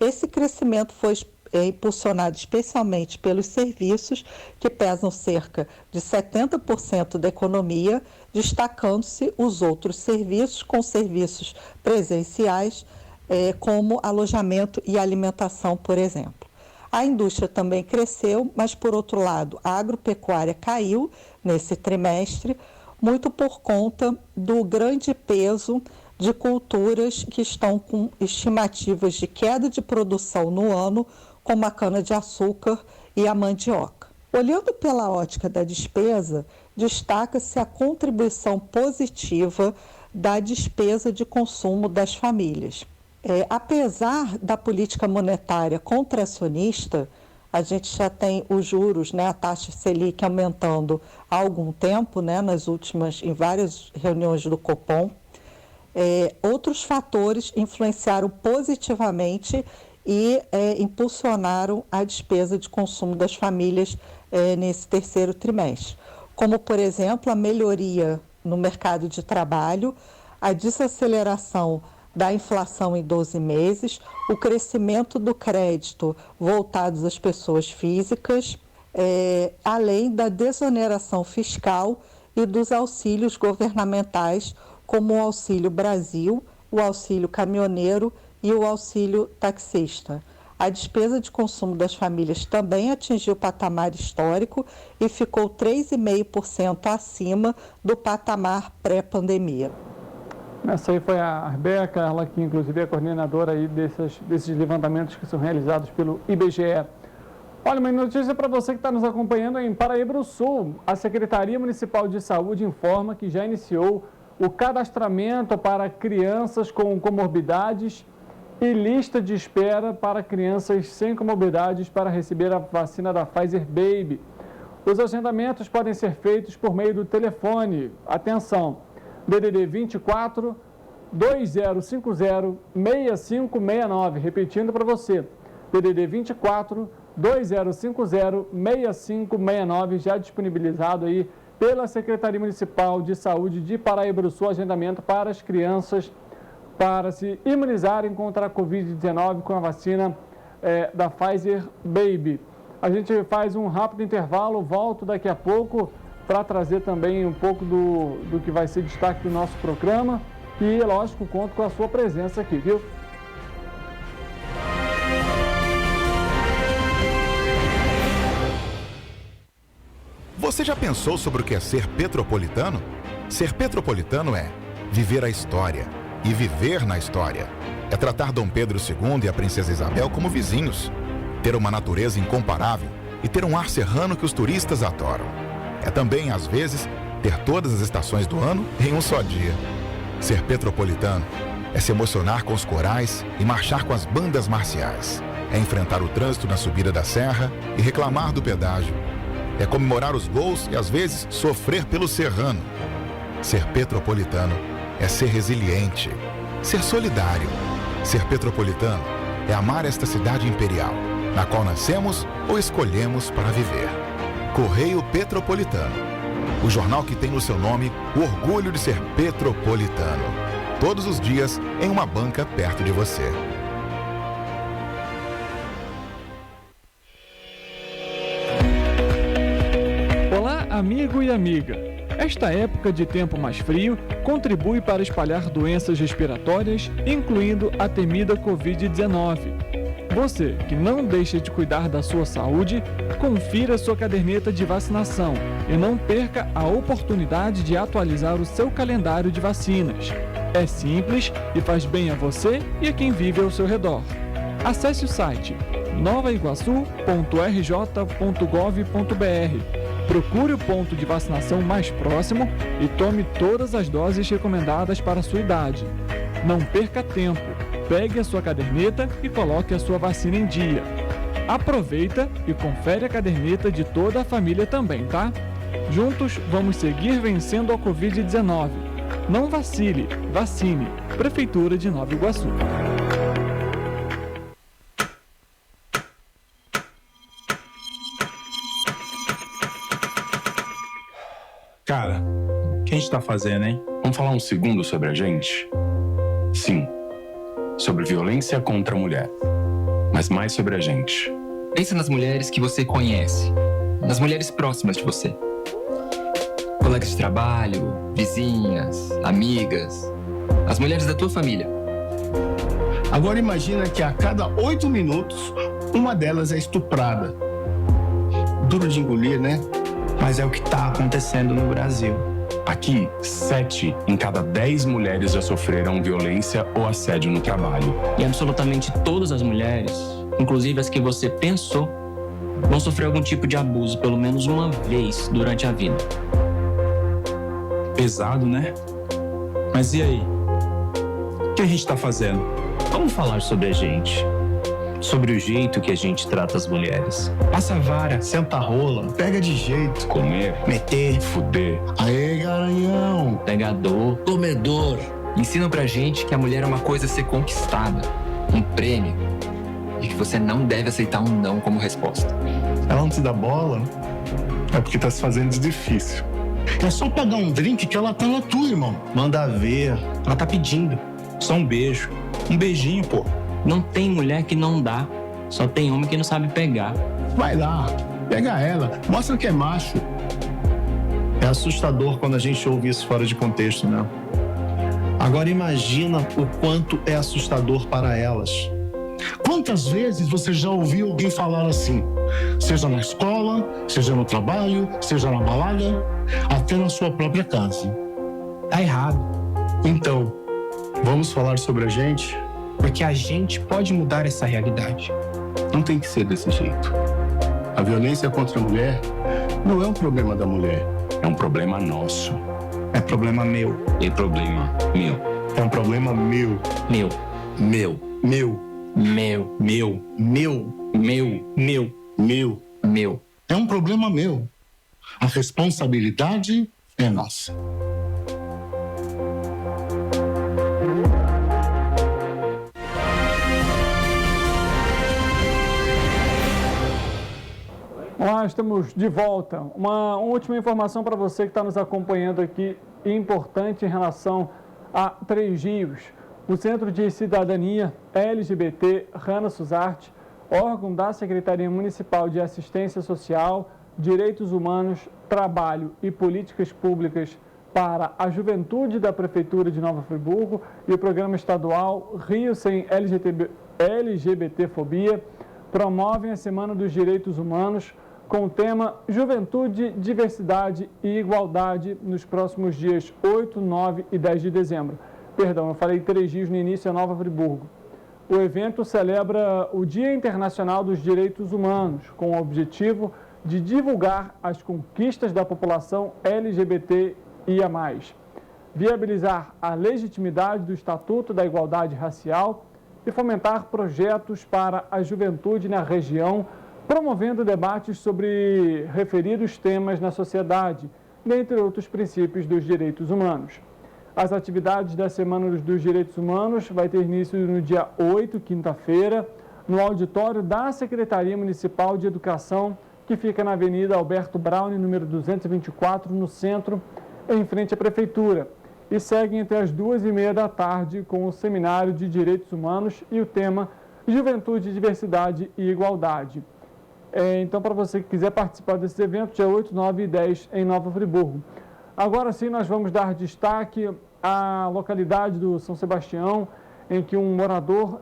Esse crescimento foi impulsionado especialmente pelos serviços, que pesam cerca de 70% da economia, destacando-se os outros serviços, com serviços presenciais, como alojamento e alimentação, por exemplo. A indústria também cresceu, mas, por outro lado, a agropecuária caiu nesse trimestre, muito por conta do grande peso de culturas que estão com estimativas de queda de produção no ano, como a cana-de-açúcar e a mandioca. Olhando pela ótica da despesa, destaca-se a contribuição positiva da despesa de consumo das famílias. Apesar da política monetária contracionista, a gente já tem os juros, a taxa Selic aumentando há algum tempo, em várias reuniões do Copom. Outros fatores influenciaram positivamente e impulsionaram a despesa de consumo das famílias nesse terceiro trimestre, como, por exemplo, a melhoria no mercado de trabalho, a desaceleração da inflação em 12 meses, o crescimento do crédito voltado às pessoas físicas, além da desoneração fiscal e dos auxílios governamentais, como o Auxílio Brasil, o Auxílio Caminhoneiro e o Auxílio Taxista. A despesa de consumo das famílias também atingiu o patamar histórico e ficou 3,5% acima do patamar pré-pandemia. Essa aí foi a Arbeca, ela que inclusive é coordenadora aí desses levantamentos que são realizados pelo IBGE. Olha, uma notícia para você que está nos acompanhando em Paraíba-do-Sul. A Secretaria Municipal de Saúde informa que já iniciou o cadastramento para crianças com comorbidades e lista de espera para crianças sem comorbidades para receber a vacina da Pfizer Baby. Os agendamentos podem ser feitos por meio do telefone. Atenção, DDD 24 2050 6569. Repetindo para você, DDD 24 2050 6569, já disponibilizado aí pela Secretaria Municipal de Saúde de Paraíba-do-Sul, agendamento para as crianças para se imunizarem contra a Covid-19 com a vacina da Pfizer Baby. A gente faz um rápido intervalo, volto daqui a pouco para trazer também um pouco do que vai ser destaque do nosso programa e, lógico, conto com a sua presença aqui, viu? Você já pensou sobre o que é ser petropolitano? Ser petropolitano é viver a história e viver na história. É tratar Dom Pedro II e a Princesa Isabel como vizinhos, ter uma natureza incomparável e ter um ar serrano que os turistas adoram. É também, às vezes, ter todas as estações do ano em um só dia. Ser petropolitano é se emocionar com os corais e marchar com as bandas marciais. É enfrentar o trânsito na subida da serra e reclamar do pedágio. É comemorar os gols e, às vezes, sofrer pelo serrano. Ser petropolitano é ser resiliente, ser solidário. Ser petropolitano é amar esta cidade imperial, na qual nascemos ou escolhemos para viver. Correio Petropolitano, o jornal que tem no seu nome o orgulho de ser petropolitano. Todos os dias em uma banca perto de você. Olá, amigo e amiga. Esta época de tempo mais frio contribui para espalhar doenças respiratórias, incluindo a temida Covid-19. Você que não deixa de cuidar da sua saúde, confira sua caderneta de vacinação e não perca a oportunidade de atualizar o seu calendário de vacinas. É simples e faz bem a você e a quem vive ao seu redor. Acesse o site novaiguaçu.rj.gov.br. Procure o ponto de vacinação mais próximo e tome todas as doses recomendadas para a sua idade. Não perca tempo, pegue a sua caderneta e coloque a sua vacina em dia. Aproveita e confere a caderneta de toda a família também, tá? Juntos vamos seguir vencendo a Covid-19. Não vacile, vacine. Prefeitura de Nova Iguaçu. Cara, o que a gente tá fazendo, hein? Vamos falar um segundo sobre a gente? Sim, sobre violência contra a mulher, mas mais sobre a gente. Pensa nas mulheres que você conhece, nas mulheres próximas de você. Colegas de trabalho, vizinhas, amigas, as mulheres da tua família. Agora imagina que a cada 8 minutos, uma delas é estuprada. Duro de engolir, né? Mas é o que está acontecendo no Brasil. Aqui, 7 em cada 10 mulheres já sofreram violência ou assédio no trabalho. E absolutamente todas as mulheres, inclusive as que você pensou, vão sofrer algum tipo de abuso pelo menos uma vez durante a vida. Pesado, né? Mas e aí? O que a gente tá fazendo? Vamos falar sobre a gente. Sobre o jeito que a gente trata as mulheres. Passa a vara, Senta a rola, pega de jeito. Comer, meter, fuder. Aê, garanhão. Pegador, Comedor. ensinam pra gente que a mulher é uma coisa a ser conquistada, um prêmio, e que você não deve aceitar um não como resposta. Ela não te dá bola, é porque tá se fazendo de difícil. É só pagar um drink que ela tá na tua, irmão. Manda ver. ela tá pedindo. Só um beijo. Um beijinho, pô. Não tem mulher que não dá, só tem homem que não sabe pegar. Vai lá, pega ela, mostra que é macho. É assustador quando a gente ouve isso fora de contexto, né? Agora imagina o quanto é assustador para elas. Quantas vezes você já ouviu alguém falar assim? Seja na escola, seja no trabalho, seja na balada, até na sua própria casa. Tá errado. Então, vamos falar sobre a gente? Porque a gente pode mudar essa realidade. Não tem que ser desse jeito. A violência contra a mulher não é um problema da mulher. É um problema nosso. É problema meu. É problema meu. É um problema meu. Meu. Meu. Meu. Meu. Meu. Meu. Meu. Meu. Meu. Meu. É um problema meu. A responsabilidade é nossa. Olá, estamos de volta. Uma última informação para você que está nos acompanhando aqui, importante em relação a Três Rios. O Centro de Cidadania LGBT Rana Suzarte, órgão da Secretaria Municipal de Assistência Social, Direitos Humanos, Trabalho e Políticas Públicas para a Juventude da Prefeitura de Nova Friburgo e o Programa Estadual Rio Sem LGBTfobia, promovem a Semana dos Direitos Humanos com o tema Juventude, Diversidade e Igualdade nos próximos dias 8, 9 e 10 de dezembro. Perdão, eu falei Três Rios no início, é Nova Friburgo. O evento celebra o Dia Internacional dos Direitos Humanos, com o objetivo de divulgar as conquistas da população LGBTIA+, viabilizar a legitimidade do Estatuto da Igualdade Racial e fomentar projetos para a juventude na região, promovendo debates sobre referidos temas na sociedade, dentre outros princípios dos direitos humanos. As atividades da Semana dos Direitos Humanos vai ter início no dia 8, quinta-feira, no auditório da Secretaria Municipal de Educação, que fica na Avenida Alberto Braune, número 224, no centro, em frente à Prefeitura. E seguem até as 2h30 da tarde com o Seminário de Direitos Humanos e o tema Juventude, Diversidade e Igualdade. Então, para você que quiser participar desse evento, dia 8, 9 e 10 em Nova Friburgo. Agora sim, nós vamos dar destaque à localidade do São Sebastião, em que um morador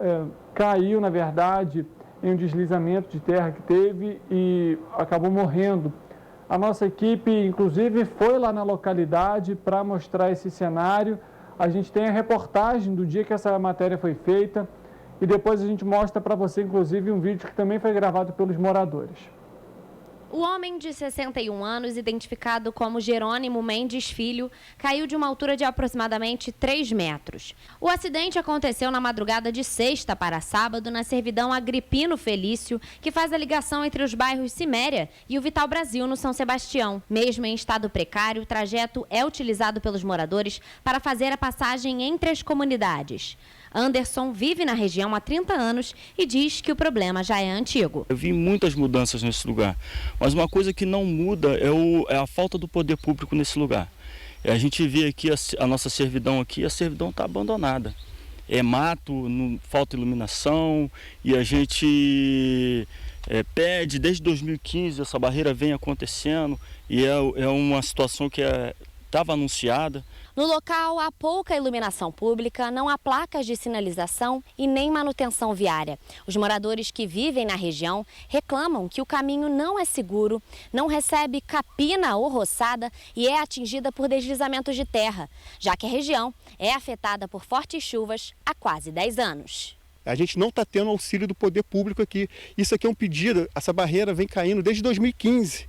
caiu, na verdade, em um deslizamento de terra que teve e acabou morrendo. A nossa equipe, inclusive, foi lá na localidade para mostrar esse cenário. A gente tem a reportagem do dia que essa matéria foi feita e depois a gente mostra para você, inclusive, um vídeo que também foi gravado pelos moradores. O homem de 61 anos, identificado como Jerônimo Mendes Filho, caiu de uma altura de aproximadamente 3 metros. O acidente aconteceu na madrugada de sexta para sábado na servidão Agripino Felício, que faz a ligação entre os bairros Ciméria e o Vital Brasil, no São Sebastião. Mesmo em estado precário, o trajeto é utilizado pelos moradores para fazer a passagem entre as comunidades. Anderson vive na região há 30 anos e diz que o problema já é antigo. Eu vi muitas mudanças nesse lugar, mas uma coisa que não muda é a falta do poder público nesse lugar. A gente vê aqui a nossa servidão aqui, a servidão está abandonada. É mato, não falta iluminação e a gente pede desde 2015, essa barreira vem acontecendo e é uma situação que estava anunciada. No local, há pouca iluminação pública, não há placas de sinalização e nem manutenção viária. Os moradores que vivem na região reclamam que o caminho não é seguro, não recebe capina ou roçada e é atingida por deslizamentos de terra, já que a região é afetada por fortes chuvas há quase 10 anos. A gente não está tendo auxílio do poder público aqui. Isso aqui é um pedido, essa barreira vem caindo desde 2015.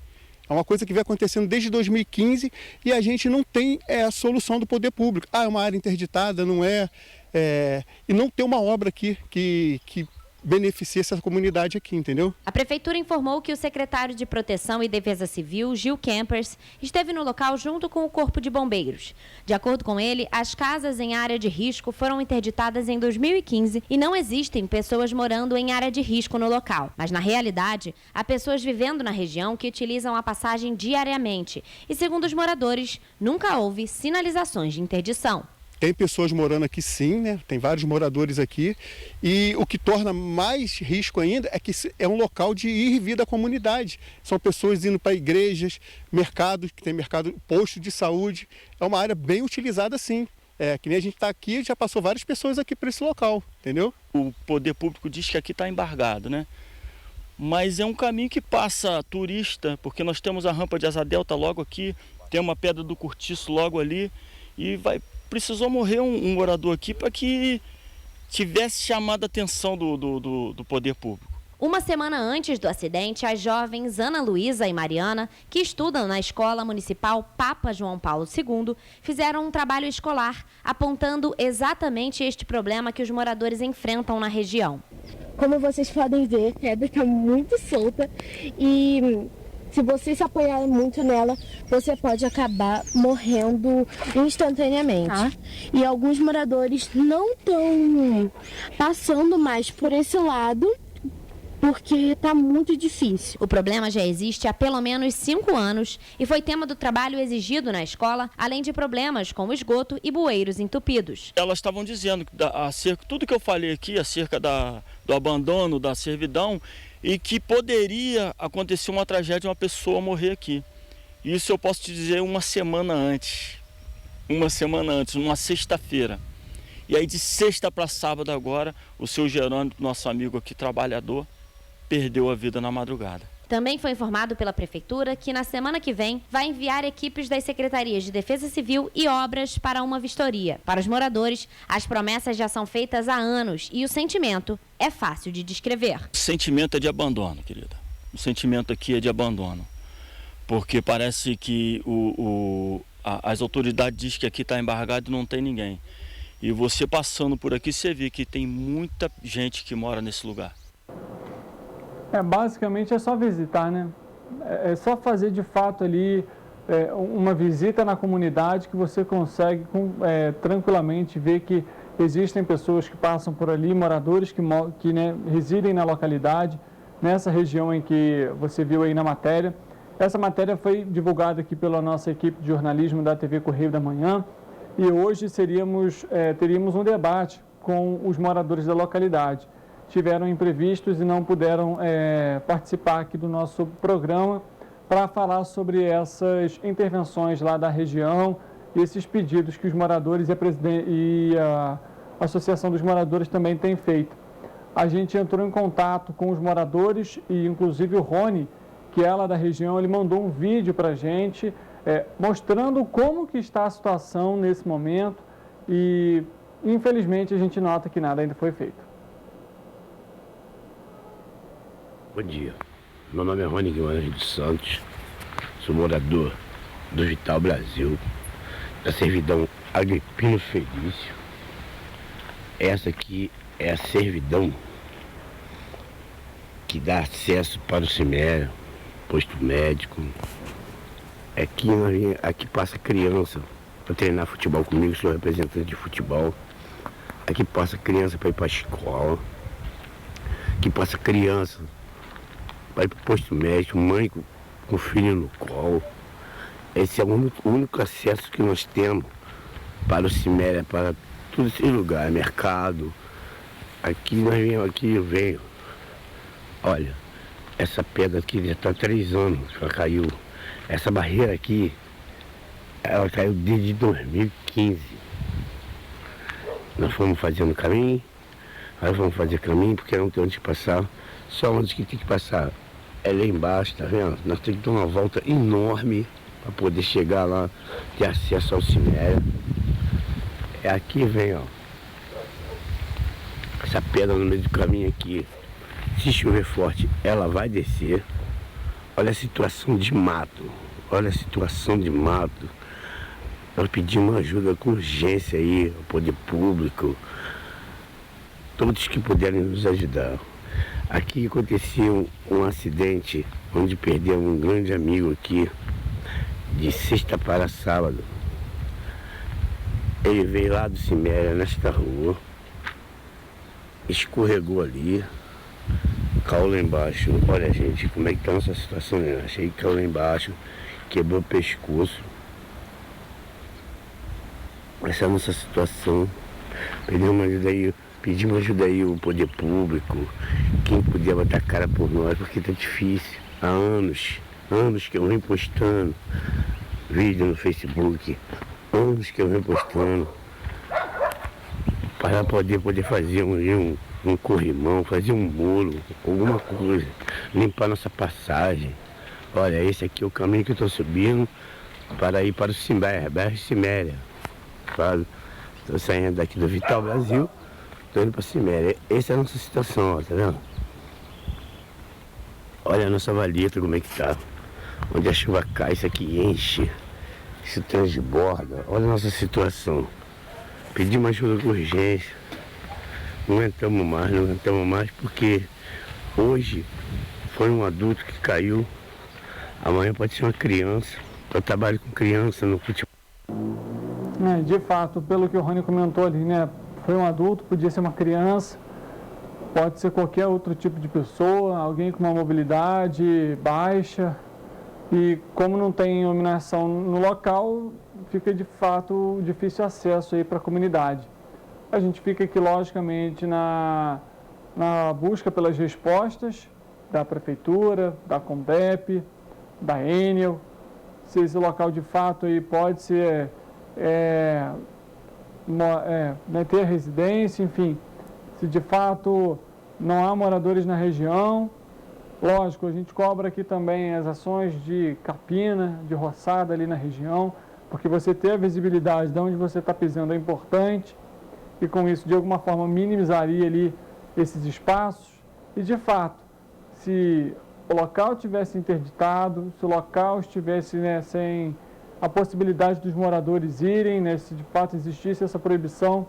É uma coisa que vem acontecendo desde 2015 e a gente não tem a solução do poder público. É uma área interditada, não é... E não tem uma obra aqui que beneficie essa comunidade aqui, entendeu? A Prefeitura informou que o secretário de Proteção e Defesa Civil, Gil Kempers, esteve no local junto com o Corpo de Bombeiros. De acordo com ele, as casas em área de risco foram interditadas em 2015 e não existem pessoas morando em área de risco no local. Mas, na realidade, há pessoas vivendo na região que utilizam a passagem diariamente. E, segundo os moradores, nunca houve sinalizações de interdição. Tem pessoas morando aqui sim, né? Tem vários moradores aqui e o que torna mais risco ainda é que é um local de ir e vir da comunidade. São pessoas indo para igrejas, mercados, que tem mercado, posto de saúde. É uma área bem utilizada sim. Que nem a gente está aqui, já passou várias pessoas aqui para esse local, entendeu? O poder público diz que aqui está embargado, né? Mas é um caminho que passa turista, porque nós temos a rampa de Asa Delta logo aqui, tem uma pedra do Cortiço logo ali, e precisou morrer um morador aqui para que tivesse chamado a atenção do poder público. Uma semana antes do acidente, as jovens Ana Luísa e Mariana, que estudam na Escola Municipal Papa João Paulo II, fizeram um trabalho escolar apontando exatamente este problema que os moradores enfrentam na região. Como vocês podem ver, a pedra está muito solta e se você se apoiar muito nela, você pode acabar morrendo instantaneamente. E alguns moradores não estão passando mais por esse lado, porque está muito difícil. O problema já existe há pelo menos 5 anos e foi tema do trabalho exigido na escola, além de problemas como esgoto e bueiros entupidos. Elas estavam dizendo que tudo que eu falei aqui acerca do abandono, da servidão, e que poderia acontecer uma tragédia, uma pessoa morrer aqui. Isso eu posso te dizer uma semana antes, numa sexta-feira. E aí de sexta para sábado agora, o seu Jerônimo, nosso amigo aqui, trabalhador, perdeu a vida na madrugada. Também foi informado pela Prefeitura que na semana que vem vai enviar equipes das Secretarias de Defesa Civil e Obras para uma vistoria. Para os moradores, as promessas já são feitas há anos e o sentimento é fácil de descrever. O sentimento é de abandono, querida. O sentimento aqui é de abandono. Porque parece que as autoridades dizem que aqui está embargado e não tem ninguém. E você passando por aqui, você vê que tem muita gente que mora nesse lugar. Basicamente é só visitar, né? É só fazer de fato ali uma visita na comunidade que você consegue tranquilamente ver que existem pessoas que passam por ali, moradores que residem na localidade, nessa região em que você viu aí na matéria. Essa matéria foi divulgada aqui pela nossa equipe de jornalismo da TV Correio da Manhã e hoje teríamos um debate com os moradores da localidade. Tiveram imprevistos e não puderam participar aqui do nosso programa para falar sobre essas intervenções lá da região e esses pedidos que os moradores e a Associação dos Moradores também tem feito. A gente entrou em contato com os moradores e inclusive o Rony, que é lá da região, ele mandou um vídeo para a gente mostrando como que está a situação nesse momento e infelizmente a gente nota que nada ainda foi feito. Bom dia, meu nome é Rony Guimarães dos Santos, sou morador do Vital Brasil, da servidão Agripino Felício. Essa aqui é a servidão que dá acesso para o CIMER, posto médico. Aqui passa criança para treinar futebol comigo, sou representante de futebol. Aqui passa criança para ir para a escola. Aqui passa criança para ir para o posto médico, mãe com filho no colo. Esse é o único acesso que nós temos para o CIMER, para todo esse lugar, mercado. Aqui eu venho. Olha, essa pedra aqui já está há 3 anos, já caiu. Essa barreira aqui, ela caiu desde 2015. Nós fomos fazendo caminho, aí vamos fazer caminho porque não tem onde passar. Só onde que tem que passar é lá embaixo, tá vendo? Nós temos que dar uma volta enorme para poder chegar lá, ter acesso ao cemitério. Aqui vem, ó, essa pedra no meio do caminho aqui. Se chover forte, ela vai descer. Olha a situação de mato. Olha a situação de mato. Nós pedimos ajuda com urgência aí, ao poder público. Todos que puderem nos ajudar. Aqui aconteceu um acidente onde perdemos um grande amigo aqui, de sexta para sábado. Ele veio lá do cemitério, nesta rua, escorregou ali, caiu lá embaixo. Olha, gente, como é que tá nossa situação, né? Achei que caiu lá embaixo, quebrou o pescoço. Essa é a nossa situação. Pedimos ajuda aí o poder público, quem puder botar a cara por nós, porque tá difícil. Há anos que eu venho postando vídeo no Facebook, anos que eu venho postando. para poder fazer um corrimão, fazer um bolo, alguma coisa, limpar nossa passagem. Olha, esse aqui é o caminho que eu estou subindo para ir para o Ciméria, bairro Ciméria. Estou saindo daqui do Vital Brasil, estou indo para o Ciméria. Essa é a nossa situação, ó, tá vendo? Olha a nossa valeta como é que tá. Onde a chuva cai, isso aqui enche, isso transborda. Olha a nossa situação. Pedimos ajuda com urgência. Não aguentamos mais porque hoje foi um adulto que caiu, amanhã pode ser uma criança. Eu trabalho com criança no futebol. De fato, pelo que o Rony comentou ali, né? Foi um adulto, podia ser uma criança, pode ser qualquer outro tipo de pessoa, alguém com uma mobilidade baixa. E como não tem iluminação no local, fica de fato difícil acesso aí para a comunidade. A gente fica aqui, logicamente, na busca pelas respostas da Prefeitura, da Condep, da Enel, se esse local de fato aí pode ser ter residência, enfim, se de fato não há moradores na região. Lógico, a gente cobra aqui também as ações de capina, de roçada ali na região, porque você ter a visibilidade de onde você está pisando é importante e com isso, de alguma forma, minimizaria ali esses espaços. E, de fato, se o local tivesse interditado, se o local estivesse sem a possibilidade dos moradores irem, se de fato existisse essa proibição,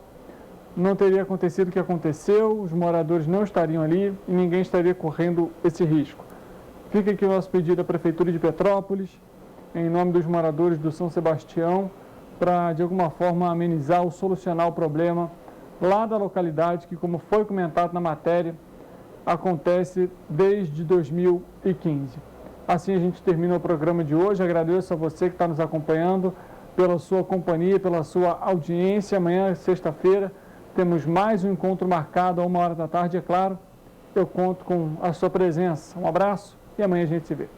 não teria acontecido o que aconteceu, os moradores não estariam ali e ninguém estaria correndo esse risco. Fica aqui o nosso pedido à Prefeitura de Petrópolis, em nome dos moradores do São Sebastião, para de alguma forma amenizar ou solucionar o problema lá da localidade que, como foi comentado na matéria, acontece desde 2015. Assim a gente termina o programa de hoje. Agradeço a você que está nos acompanhando pela sua companhia, pela sua audiência. Amanhã, sexta-feira, temos mais um encontro marcado a 1h da tarde, é claro. Eu conto com a sua presença. Um abraço e amanhã a gente se vê.